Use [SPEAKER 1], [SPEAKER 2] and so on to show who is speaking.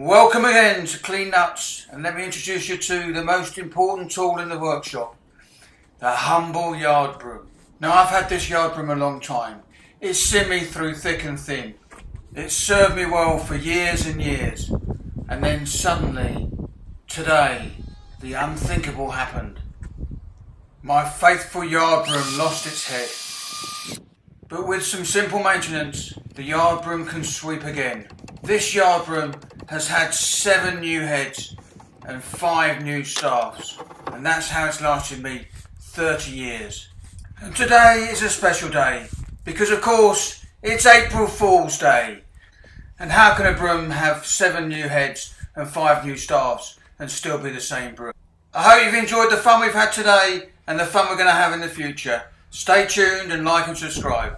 [SPEAKER 1] Welcome again to Clean Nuts, and let me introduce you to the most important tool in the workshop, the humble yard broom. Now, I've had this yard broom a long time. It's seen me through thick and thin. It's served me well for years and years. And then suddenly, today, the unthinkable happened. My faithful yard broom lost its head. But with some simple maintenance, the yard broom can sweep again. This yard broom has had 7 new heads and 5 new staffs, and that's how it's lasted me 30 years. And today is a special day, because of course it's April Fool's Day. And how can a broom have 7 new heads and 5 new staffs and still be the same broom? I hope you've enjoyed the fun we've had today and the fun we're going to have in the future. Stay tuned and like and subscribe.